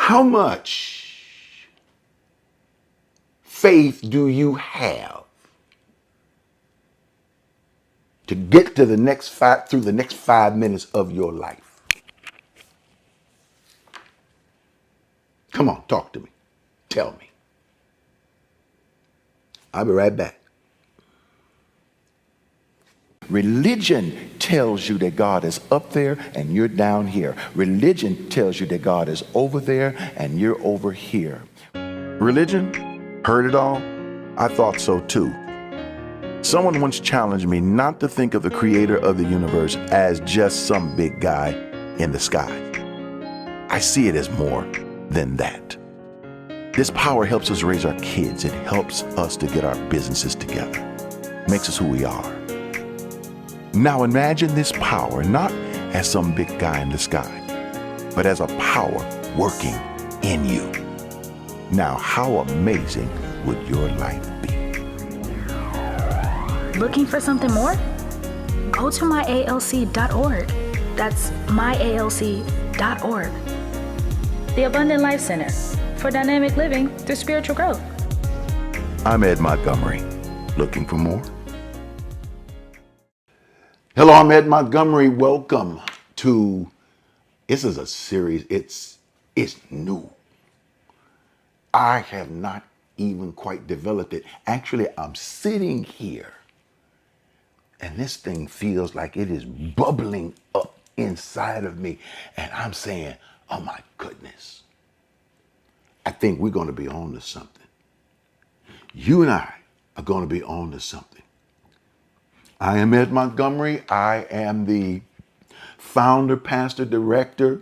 How much faith do you have to get to the next through the next 5 minutes of your life? Come on, talk to me. Tell me. I'll be right back. Religion tells you that God is up there and you're down here. Religion tells you that God is over there and you're over here. Religion? Heard it all? I thought so too. Someone once challenged me not to think of the creator of the universe as just some big guy in the sky. I see it as more than that. This power helps us raise our kids. It helps us to get our businesses together. Makes us who we are. Now imagine this power not as some big guy in the sky, but as a power working in you. Now, how amazing would your life be? Looking for something more? Go to myalc.org. That's myalc.org. The Abundant Life Center for dynamic living through spiritual growth. I'm Ed Montgomery. Looking for more? Hello, I'm Ed Montgomery. Welcome to, this is a series, it's new. I have not even quite developed it. Actually, I'm sitting here and this thing feels like it is bubbling up inside of me. And I'm saying, oh my goodness, I think we're going to be on to something. You and I are going to be on to something. I am Ed Montgomery. I am the founder, pastor, director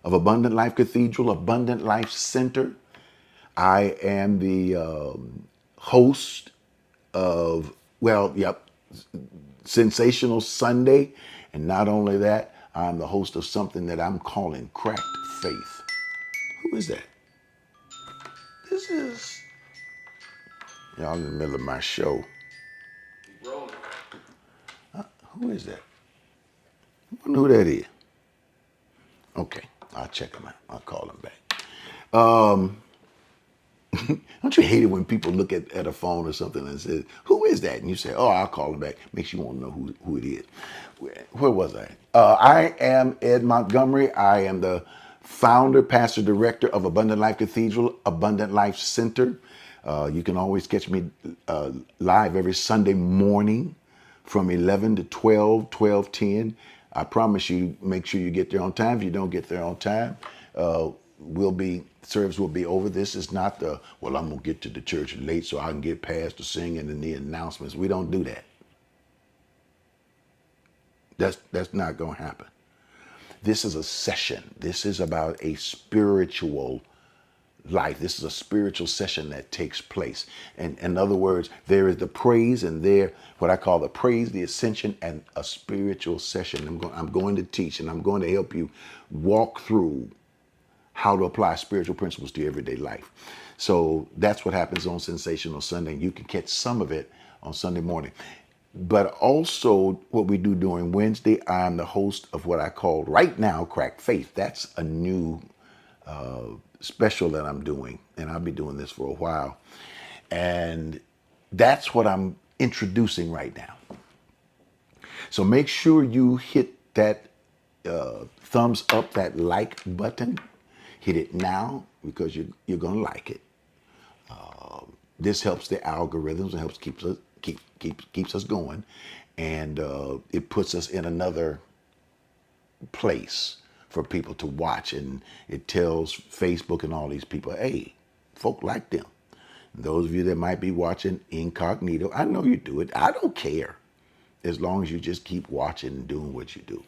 of Abundant Life Cathedral, Abundant Life Center. I am the host of, Sensational Sunday. And not only that, I'm the host of something that I'm calling Cracked Faith. Who is that? This is, y'all in the middle of my show. Who is that? I wonder who that is. Okay, I'll check him out. I'll call him back. Don't you hate it when people look at a phone or something and say, who is that? And you say, oh, I'll call him back. Makes you want to know who it is. Where was I? I am Ed Montgomery. I am the founder, pastor, director of Abundant Life Cathedral, Abundant Life Center. You can always catch me live every Sunday morning from 11 to 12, 12:10. I promise you, make sure you get there on time. If you don't get there on time, service will be over. This is not I'm going to get to the church late so I can get past the singing and the announcements. We don't do that. That's not going to happen. This is a session. This is about a spiritual life. This is a spiritual session that takes place. And in other words, there is the praise and there, what I call the praise, the ascension, and a spiritual session. I'm going to teach and I'm going to help you walk through how to apply spiritual principles to your everyday life. So that's what happens on Sensational Sunday. You can catch some of it on Sunday morning. But also what we do during Wednesday, I'm the host of what I call right now Cracked Faith. That's a new special that I'm doing, and I'll be doing this for a while. And that's what I'm introducing right now. So make sure you hit that thumbs up, that like button. Hit it now because you're going to like it. This helps the algorithms. It helps keeps us going, and it puts us in another place for people to watch, and it tells Facebook and all these people, hey, folk like them. And those of you that might be watching incognito, I know you do it. I don't care, as long as you just keep watching and doing what you do.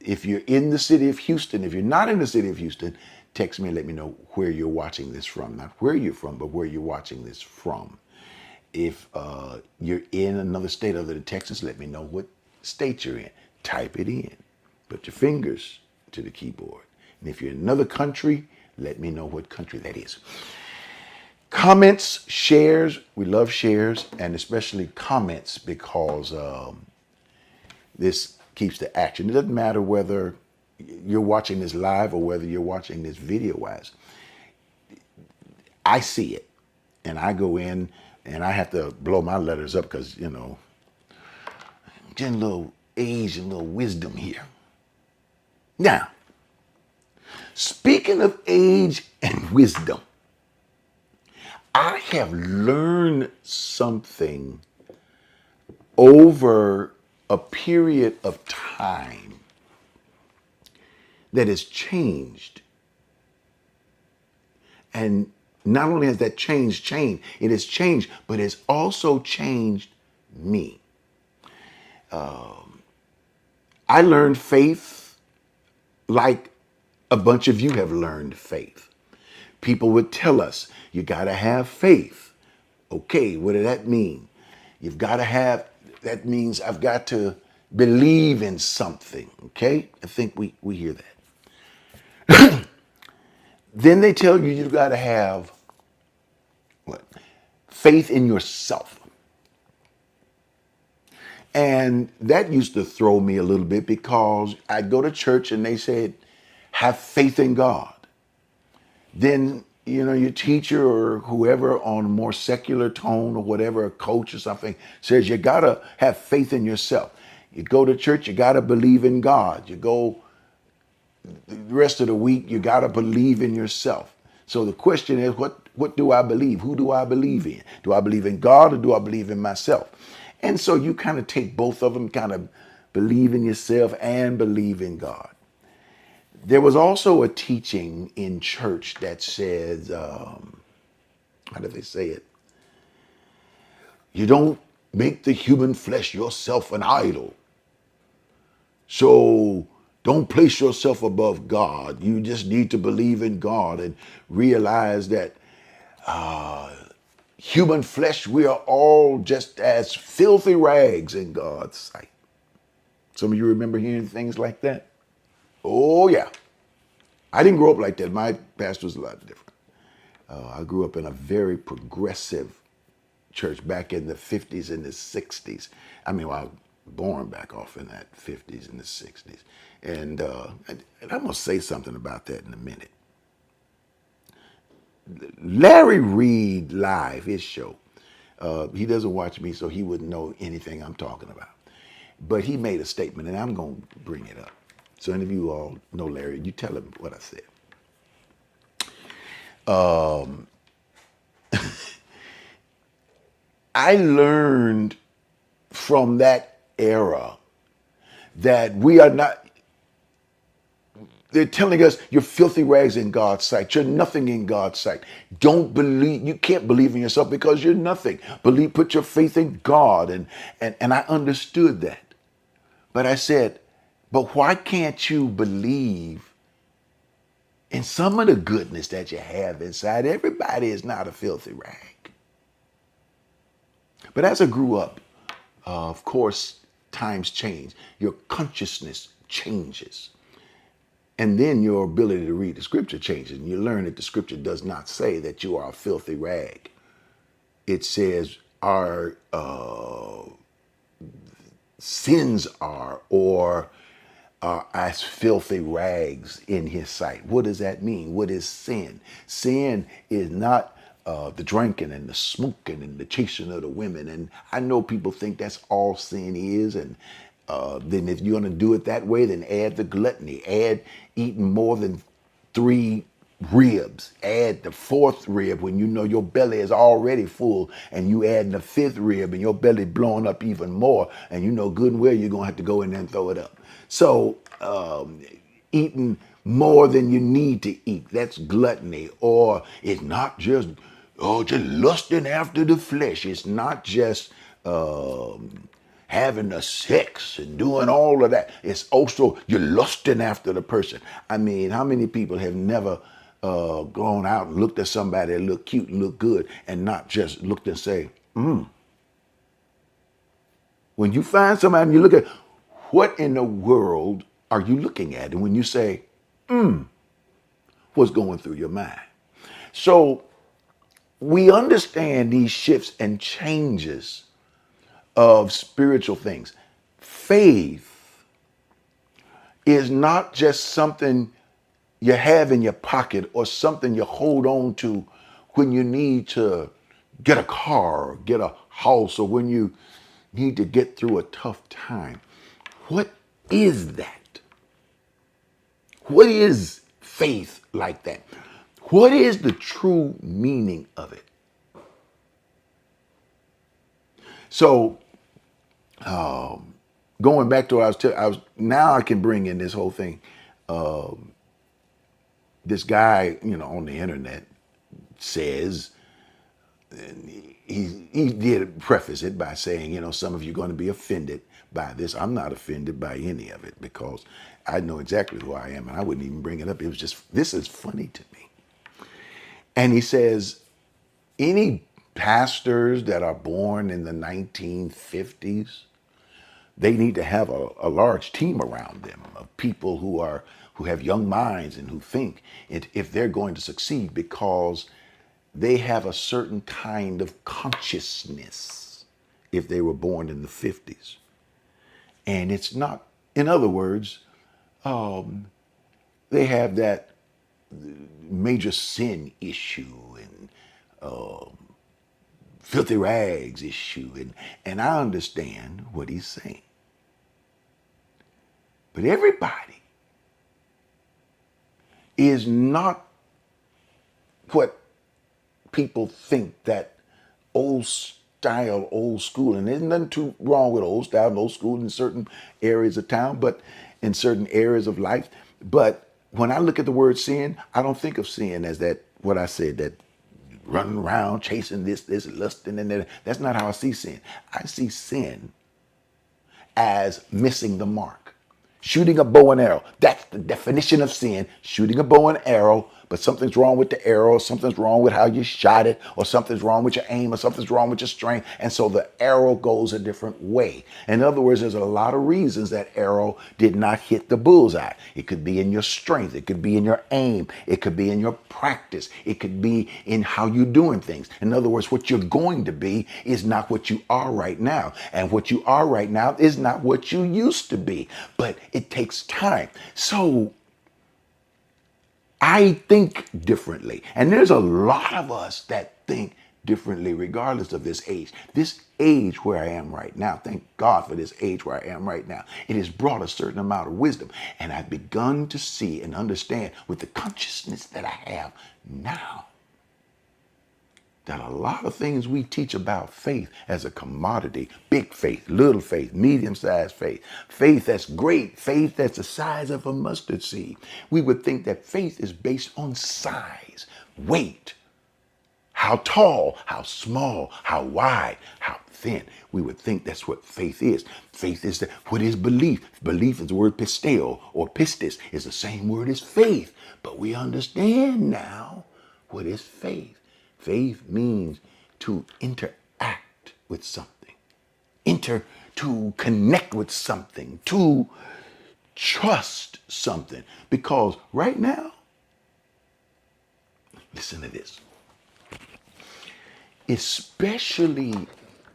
If you're in the city of Houston, if you're not in the city of Houston, text me and let me know where you're watching this from. Not where you're from, but where you're watching this from. If you're in another state other than Texas, let me know what state you're in. Type it in. Put your fingers to the keyboard. And if you're in another country, let me know what country that is. Comments, shares, we love shares, and especially comments because this keeps the action. It doesn't matter whether you're watching this live or whether you're watching this video wise, I see it. And I go in and I have to blow my letters up because, you know, getting a little age and a little wisdom here. Now, speaking of age and wisdom, I have learned something over a period of time that has changed. And not only has that changed, it has changed, but it's also changed me. I learned faith like a bunch of you have learned faith. People would tell us, you got to have faith. Okay, what does that mean? You've got to have, that means I've got to believe in something. Okay, I think we hear that. Then they tell you you've got to have what? Faith in yourself. And that used to throw me a little bit because I'd go to church and they said, have faith in God. Then, you know, your teacher or whoever on a more secular tone or whatever, a coach or something says, you got to have faith in yourself. You go to church, you got to believe in God. You go the rest of the week, you got to believe in yourself. So the question is, what do I believe? Who do I believe in? Do I believe in God or do I believe in myself? And so you kind of take both of them, kind of believe in yourself and believe in God. There was also a teaching in church that says, how do they say it? You don't make the human flesh yourself an idol. So don't place yourself above God. You just need to believe in God and realize that human flesh, we are all just as filthy rags in God's sight. Some of you remember hearing things like that? Oh, yeah. I didn't grow up like that. My pastor was a lot different. I grew up in a very progressive church back in the 50s and the 60s. I mean, well, I was born back off in that 50s and the 60s. And I'm going to say something about that in a minute. Larry Reed Live, his show, he doesn't watch me, so he wouldn't know anything I'm talking about. But he made a statement, and I'm going to bring it up. So any of you all know Larry, you tell him what I said. I learned from that era that we are not, they're telling us you're filthy rags in God's sight. You're nothing in God's sight. Don't believe, you can't believe in yourself because you're nothing. Believe, put your faith in God. And I understood that. But I said, but why can't you believe in some of the goodness that you have inside? Everybody is not a filthy rag. But as I grew up, of course, times change. Your consciousness changes. And then your ability to read the scripture changes. And you learn that the scripture does not say that you are a filthy rag. It says our sins are or are as filthy rags in his sight. What does that mean? What is sin? Sin is not the drinking and the smoking and the chasing of the women. And I know people think that's all sin is. And then if you're going to do it that way, then add the gluttony, add eating more than 3 ribs, add the 4th rib when you know your belly is already full, and you add the 5th rib and your belly blowing up even more, and you know good and well you're going to have to go in there and throw it up. So eating more than you need to eat, that's gluttony. Or it's not just lusting after the flesh. It's not just having the sex and doing all of that. It's also you're lusting after the person. I mean, how many people have never gone out and looked at somebody that looked cute and looked good and not just looked and say, When you find somebody and you look at, what in the world are you looking at? And when you say, what's going through your mind? So we understand these shifts and changes of spiritual things. Faith is not just something you have in your pocket or something you hold on to when you need to get a car or get a house or when you need to get through a tough time. What is that? What is faith like that? What is the true meaning of it? So, going back to what I was now I can bring in this whole thing. This guy, on the internet says, and he did preface it by saying, some of you are going to be offended by this. I'm not offended by any of it because I know exactly who I am and I wouldn't even bring it up. It was just, this is funny to me. And he says, any pastors that are born in the 1950s, they need to have a large team around them of people who have young minds and who think if they're going to succeed because they have a certain kind of consciousness if they were born in the 50s. And it's not, in other words, they have that major sin issue and filthy rags issue. And I understand what he's saying. But everybody is not what people think that old style, old school, and there's nothing too wrong with old style and old school in certain areas of town, but in certain areas of life. But when I look at the word sin, I don't think of sin as that, what I said, that running around chasing this, lusting, and that. That's not how I see sin. I see sin as missing the mark. Shooting a bow and arrow. That's the definition of sin. Shooting a bow and arrow, but something's wrong with the arrow, something's wrong with how you shot it, or something's wrong with your aim, or something's wrong with your strength. And so the arrow goes a different way. In other words, there's a lot of reasons that arrow did not hit the bullseye. It could be in your strength. It could be in your aim. It could be in your practice. It could be in how you're doing things. In other words, what you're going to be is not what you are right now. And what you are right now is not what you used to be. But it takes time. So I think differently. And there's a lot of us that think differently regardless of this age. This age where I am right now, thank God for this age where I am right now. It has brought a certain amount of wisdom. And I've begun to see and understand with the consciousness that I have now that a lot of things we teach about faith as a commodity, big faith, little faith, medium-sized faith, faith that's great, faith that's the size of a mustard seed. We would think that faith is based on size, weight, how tall, how small, how wide, how thin. We would think that's what faith is. Faith is what is belief. Belief is the word pisteo or pistis is the same word as faith. But we understand now what is faith. Faith means to interact with something, to connect with something, to trust something. Because right now, listen to this, especially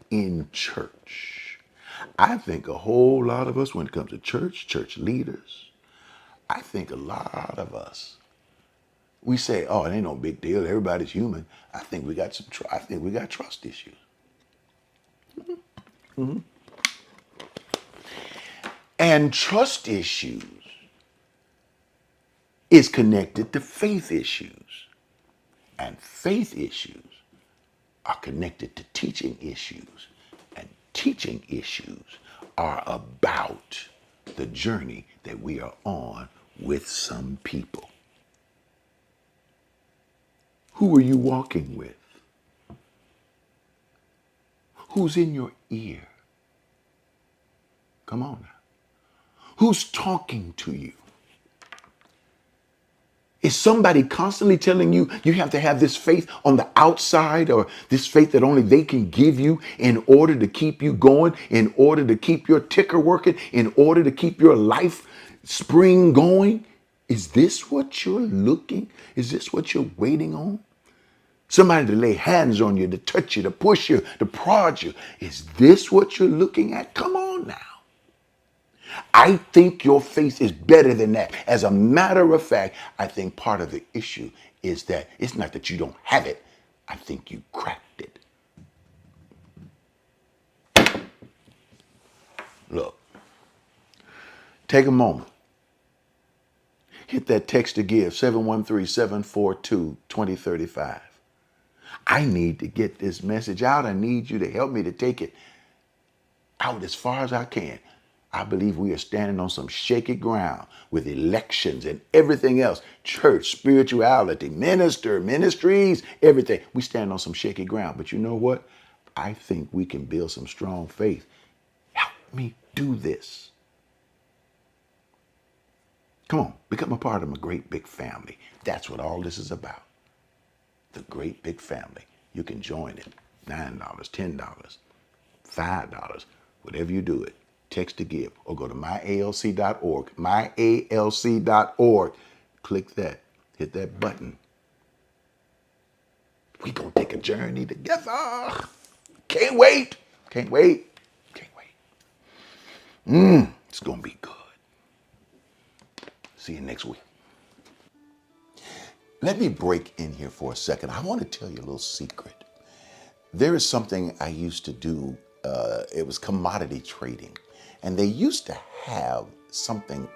in church, I think a whole lot of us, when it comes to church leaders, I think a lot of us, we say, oh, it ain't no big deal. Everybody's human. I think we got trust issues. Mm-hmm. And trust issues is connected to faith issues. And faith issues are connected to teaching issues. And teaching issues are about the journey that we are on with some people. Who are you walking with? Who's in your ear? Come on now. Who's talking to you? Is somebody constantly telling you you have to have this faith on the outside, or this faith that only they can give you in order to keep you going, in order to keep your ticker working, in order to keep your life spring going? Is this what you're looking? Is this what you're waiting on? Somebody to lay hands on you, to touch you, to push you, to prod you. Is this what you're looking at? Come on now. I think your faith is better than that. As a matter of fact, I think part of the issue is that it's not that you don't have it. I think you cracked it. Look, take a moment. Hit that text to give, 713-742-2035. I need to get this message out. I need you to help me to take it out as far as I can. I believe we are standing on some shaky ground with elections and everything else. Church, spirituality, ministries, everything. We stand on some shaky ground. But you know what? I think we can build some strong faith. Help me do this. Come on, become a part of my great big family. That's what all this is about. The great big family. You can join it. $9, $10, $5, whatever you do it. Text to give or go to myalc.org. Myalc.org. Click that. Hit that button. We're going to take a journey together. Can't wait. Can't wait. Can't wait. It's going to be good. See you next week. Let me break in here for a second. I want to tell you a little secret. There is something I used to do. It was commodity trading. And they used to have something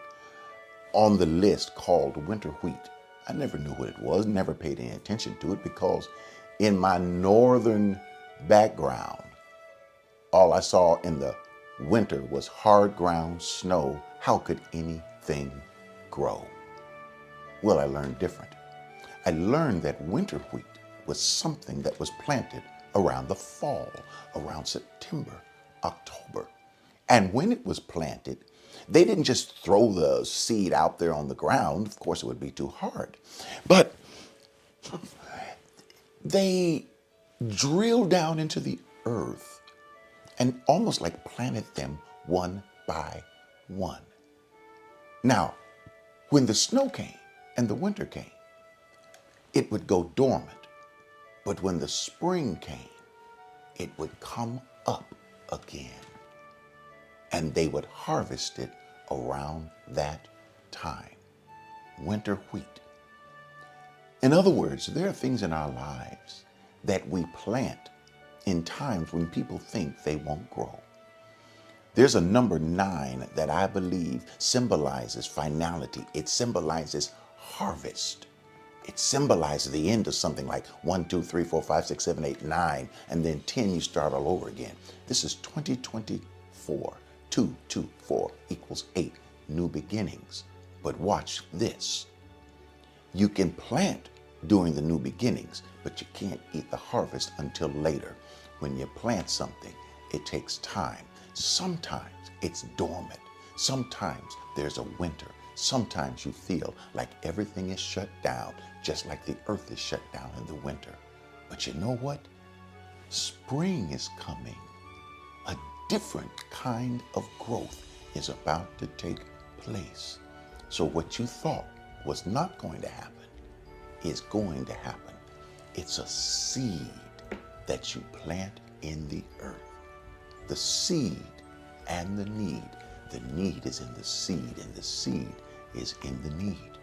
on the list called winter wheat. I never knew what it was, never paid any attention to it because in my northern background, all I saw in the winter was hard ground snow. How could anything grow? Well, I learned different. I learned that winter wheat was something that was planted around the fall, around September, October. And when it was planted, they didn't just throw the seed out there on the ground. Of course, it would be too hard. But they drilled down into the earth and almost like planted them one by one. Now, when the snow came and the winter came, it would go dormant. But when the spring came, it would come up again. And they would harvest it around that time. Winter wheat. In other words, there are things in our lives that we plant in times when people think they won't grow. There's a number 9 that I believe symbolizes finality. It symbolizes harvest. It symbolizes the end of something like 1, 2, 3, 4, 5, 6, 7, 8, 9, and then 10, you start all over again. This is 2024. 2, 2, 4 equals 8. New beginnings. But watch this. You can plant during the new beginnings, but you can't eat the harvest until later. When you plant something, it takes time. Sometimes it's dormant. Sometimes there's a winter. Sometimes you feel like everything is shut down, just like the earth is shut down in the winter. But you know what? Spring is coming. A different kind of growth is about to take place. So what you thought was not going to happen is going to happen. It's a seed that you plant in the earth. The seed and the need. The need is in the seed, and the seed is in the need.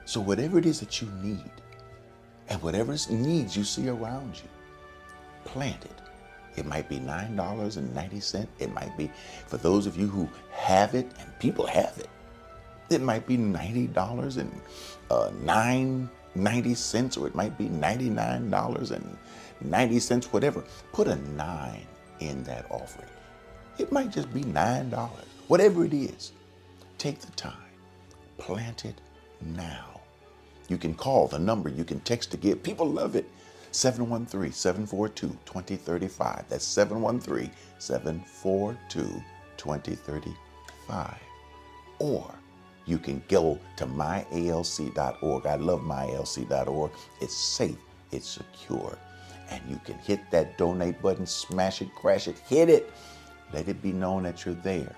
So whatever it is that you need, and whatever needs you see around you, plant it. It might be $9.90. It might be, for those of you who have it, and people have it, it might be $90.90, or it might be $99.90, whatever. Put a 9 in that offering. It might just be $9. Whatever it is, take the time. Plant it now. You can call the number. You can text to give. People love it. 713-742-2035. That's 713-742-2035. Or you can go to myalc.org. I love myalc.org. It's safe. It's secure. And you can hit that donate button, smash it, crash it, hit it. Let it be known that you're there.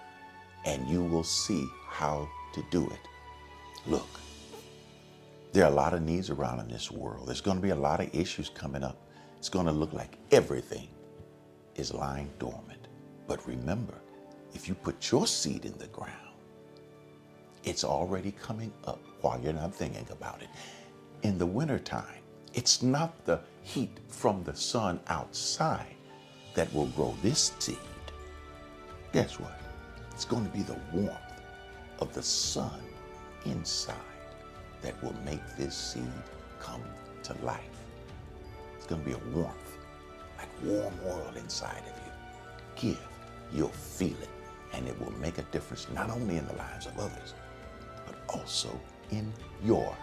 And you will see how to do it. Look, there are a lot of needs around in this world. There's going to be a lot of issues coming up. It's going to look like everything is lying dormant. But remember, if you put your seed in the ground, It's already coming up while you're not thinking about it. In the wintertime, it's not the heat from the sun outside that will grow this seed. Guess what? It's going to be the warmth of the sun inside that will make this seed come to life. It's going to be a warmth, like warm oil inside of you. Give, you'll feel it, and it will make a difference not only in the lives of others, but also in your